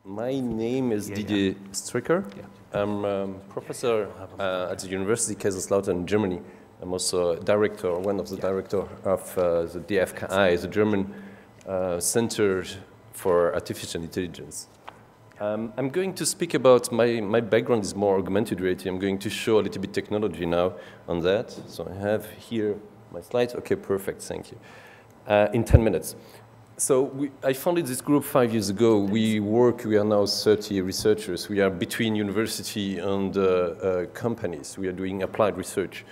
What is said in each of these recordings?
My name is Didier Stricker. I'm a professor at the University Kaiserslautern in Germany. I'm also director, one of the directors of the DFKI, the German Center for Artificial Intelligence. I'm going to speak about, my background is more augmented reality. I'm going to show a little bit technology now on that. So I have here my slides. Okay, perfect, thank you. In 10 minutes. So I founded this group 5 years ago. We are now 30 researchers. We are between university and companies. We are doing applied research.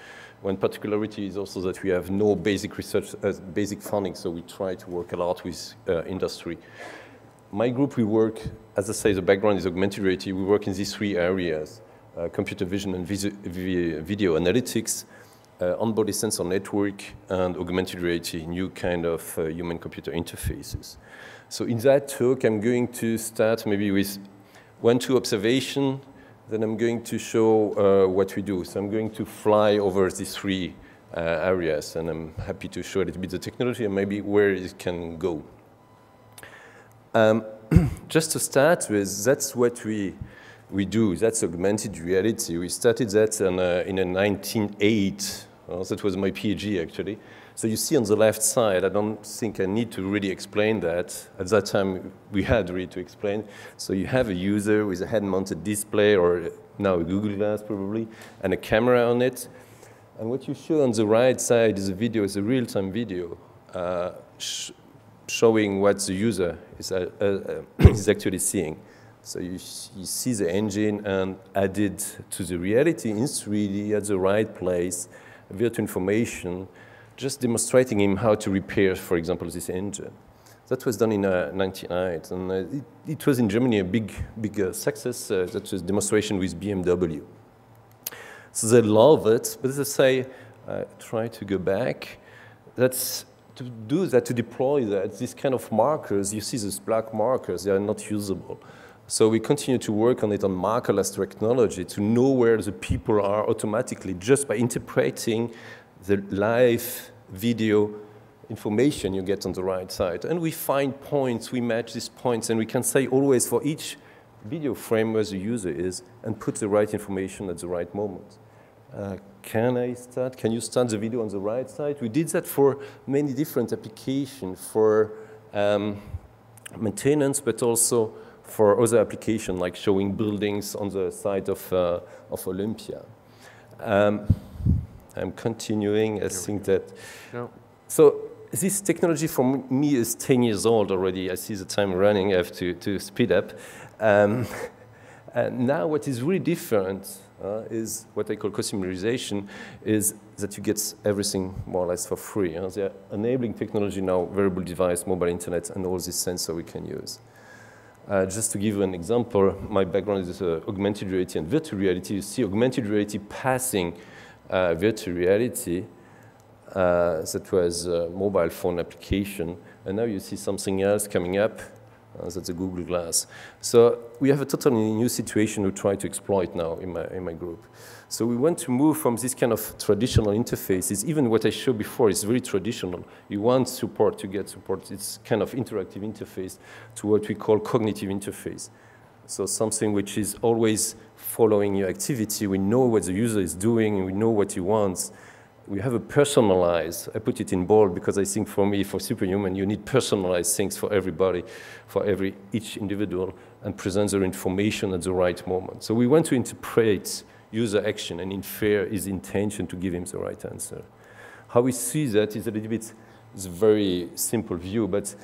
One particularity is also that we have no basic research, basic funding, so we try to work a lot with industry. My group, we work, as I say, the background is augmented reality. We work in these three areas, computer vision and video analytics, on-body sensor network, and augmented reality, new kind of human-computer interfaces. So in that talk, I'm going to start maybe with 1-2 observation, then I'm going to show what we do. So I'm going to fly over these three areas, and I'm happy to show a little bit the technology and maybe where it can go. Just to start with, that's what we do. That's augmented reality. We started that in 1908. That was my PhD, actually. So you see on the left side, I don't think I need to really explain that. At that time, we had really to explain. So you have a user with a head-mounted display, or now a Google Glass probably, and a camera on it. And what you show on the right side is a video, it's a real-time video, showing what the user is actually seeing. So you see the engine and added to the reality in 3D at the right place, virtual information, just demonstrating him how to repair, for example, this engine. That was done in 1998, and it was in Germany a big success. That was demonstration with BMW. So they love it, but as I say, try to go back. That's to do that, to deploy that, these kind of markers, you see these black markers, they are not usable. So we continue to work on it on markerless technology to know where the people are automatically just by interpreting the live video information you get on the right side. And we find points, we match these points, and we can say always for each video frame where the user is and put the right information at the right moment. Can I start? Can you start the video on the right side? We did that for many different applications, for maintenance, but also for other applications, like showing buildings on the site of Olympia. I'm continuing, I think that. No. So this technology for me is 10 years old already. I see the time running, I have to speed up. And now what is really different is what I call consumerization, is that you get everything more or less for free. They are enabling technology now, wearable device, mobile internet, and all these sensors we can use. Just to give you an example, my background is augmented reality and virtual reality. You see augmented reality passing virtual reality. That was a mobile phone application. And now you see something else coming up. That's a Google Glass. So we have a totally new situation we try to exploit now in my group. So we want to move from this kind of traditional interfaces, even what I showed before is very traditional. You want support to get support. It's kind of interactive interface to what we call cognitive interface. So something which is always following your activity. We know what the user is doing, and we know what he wants. We have a personalized, I put it in bold because I think for me, for superhuman, you need personalized things for everybody, for each individual, and present their information at the right moment. So we want to interpret user action and infer his intention to give him the right answer. How we see that is a little bit, it's a very simple view, but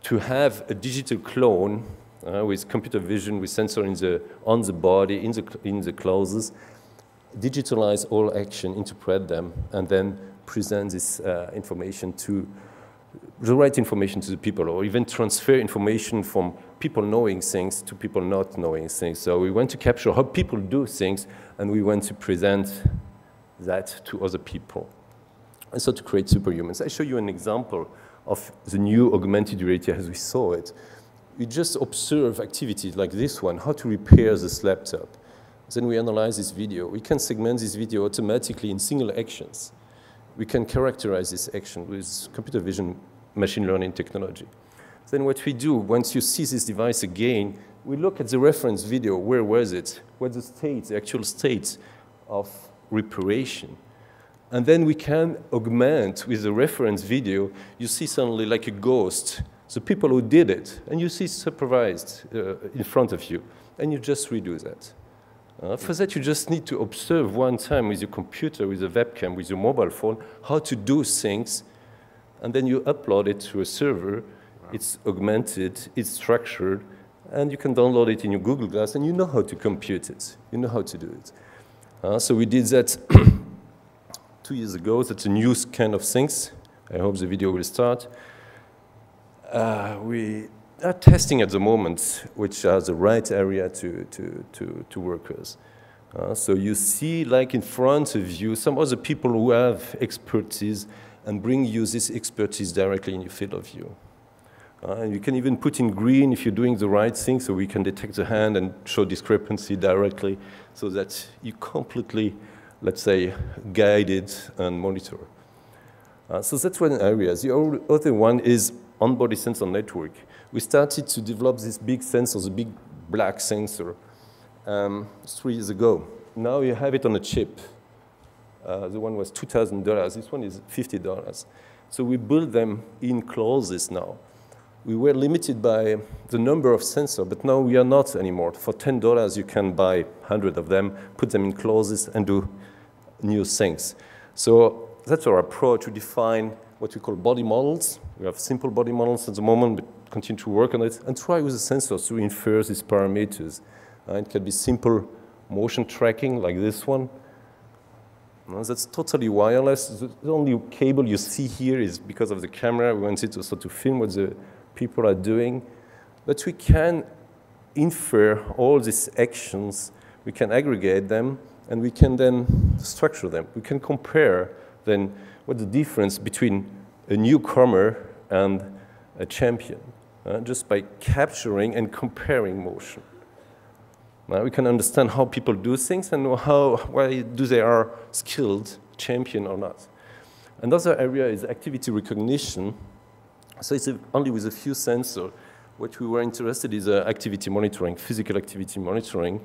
to have a digital clone with computer vision, with sensor on the body, in the clothes, digitalize all action, interpret them, and then present this information to the right information to the people, or even transfer information from people knowing things to people not knowing things. So we want to capture how people do things, and we want to present that to other people. And so to create superhumans. I show you an example of the new augmented reality as we saw it. We just observe activities like this one, how to repair this laptop. Then we analyze this video. We can segment this video automatically in single actions. We can characterize this action with computer vision machine learning technology. Then what we do, once you see this device again, we look at the reference video. Where was it? What's the state, the actual state of reparation? And then we can augment with the reference video. You see suddenly like a ghost, the people who did it, and you see supervised in front of you, and you just redo that. For that, you just need to observe one time with your computer, with a webcam, with your mobile phone, how to do things, and then you upload it to a server. Wow. It's augmented, it's structured, and you can download it in your Google Glass, and you know how to compute it. You know how to do it. So we did that 2 years ago. That's a new kind of things. I hope the video will start. We are testing at the moment which are the right area to work with. So you see, like in front of you, some other people who have expertise and bring you this expertise directly in your field of view. And you can even put in green if you're doing the right thing, so we can detect the hand and show discrepancy directly, so that you completely, let's say, guided and monitor. So that's one area. The other one is on-body sensor network. We started to develop this big sensor, the big black sensor, 3 years ago. Now you have it on a chip. The one was $2,000. This one is $50. So we build them in closes now. We were limited by the number of sensors, but now we are not anymore. For $10, you can buy 100 of them, put them in closes, and do new things. So that's our approach. We define what we call body models. We have simple body models at the moment, but continue to work on it, and try with the sensors to infer these parameters. It can be simple motion tracking, like this one. That's totally wireless. The only cable you see here is because of the camera. We wanted also to film what the people are doing. But we can infer all these actions. We can aggregate them, and we can then structure them. We can compare then what's the difference between a newcomer and a champion, just by capturing and comparing motion. Now we can understand how people do things and why do they are skilled, champion or not. Another area is activity recognition. So it's only with a few sensors. What we were interested in is activity monitoring, physical activity monitoring.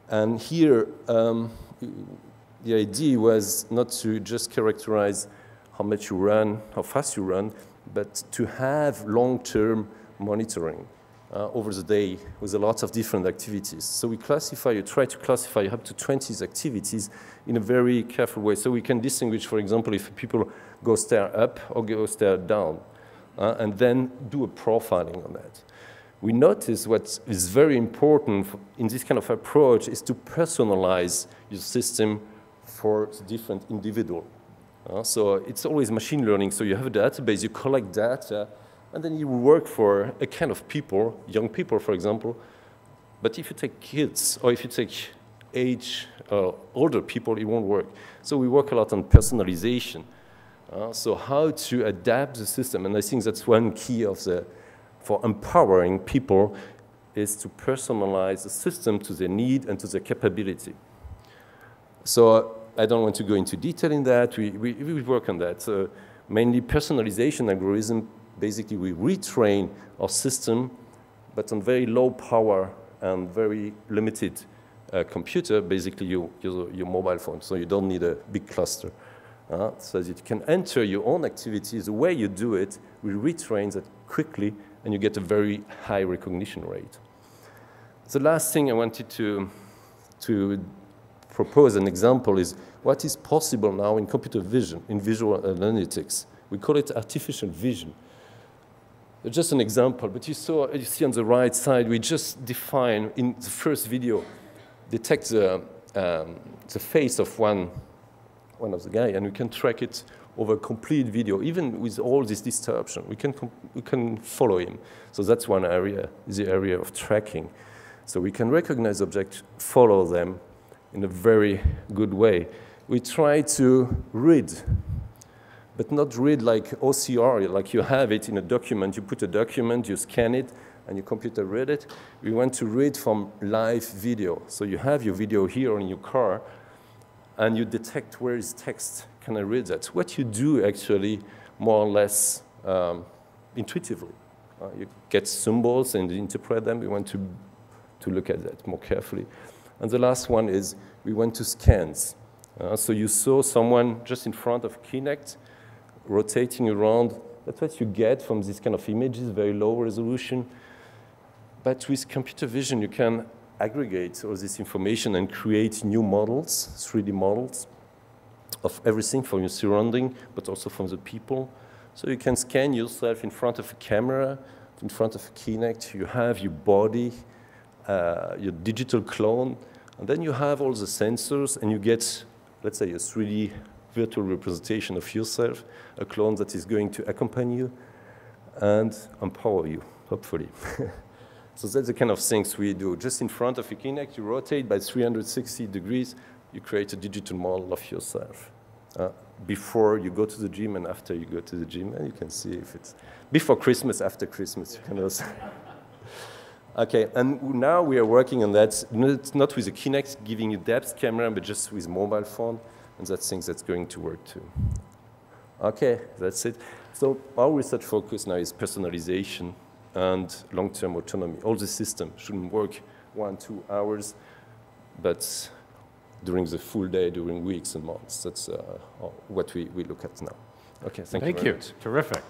And here, the idea was not to just characterize how much you run, how fast you run, but to have long-term monitoring over the day with a lot of different activities. So we classify, you try to classify up to 20 activities in a very careful way. So we can distinguish, for example, if people go stair up or go stair down, and then do a profiling on that. We notice what is very important in this kind of approach is to personalize your system for the different individual. So it's always machine learning. So you have a database, you collect data, and then you work for a kind of people, young people, for example. But if you take kids, or if you take older people, it won't work. So we work a lot on personalization. So how to adapt the system, and I think that's one key of for empowering people is to personalize the system to their need and to their capability. So I don't want to go into detail in that. We work on that. So mainly personalization algorithm. Basically, we retrain our system, but on very low power and very limited computer, basically your mobile phone. So you don't need a big cluster. So that you can enter your own activities. The way you do it, we retrain that quickly, and you get a very high recognition rate. The last thing I wanted to propose an example is what is possible now in computer vision, in visual analytics. We call it artificial vision. Just an example, but you see on the right side, we just define in the first video, detect the face of one of the guy, and we can track it over a complete video, even with all this distortion. We can follow him. So that's one area, the area of tracking. So we can recognize objects, follow them in a very good way. We try to read, but not read like OCR, like you have it in a document. You put a document, you scan it, and your computer read it. We want to read from live video. So you have your video here in your car, and you detect where is text. Can I read that? What you do actually more or less intuitively. You get symbols and interpret them. We want to look at that more carefully. And the last one is we went to scans. So you saw someone just in front of Kinect rotating around. That's what you get from these kind of images, very low resolution. But with computer vision, you can aggregate all this information and create new models, 3D models, of everything from your surrounding, but also from the people. So you can scan yourself in front of a camera, in front of a Kinect. You have your body, your digital clone, and then you have all the sensors, and you get, let's say, a 3D virtual representation of yourself, a clone that is going to accompany you and empower you, hopefully. So that's the kind of things we do. Just in front of a Kinect, you rotate by 360 degrees, you create a digital model of yourself. Before you go to the gym and after you go to the gym, and you can see if it's before Christmas, after Christmas, you can also. Okay, and now we are working on that, not with a Kinect giving you depth camera, but just with mobile phone, and that's things that's going to work too. Okay, that's it. So our research focus now is personalization and long-term autonomy. All the system shouldn't work 1-2 hours, but during the full day, during weeks and months. That's what we look at now. Okay, thank you very much. Terrific.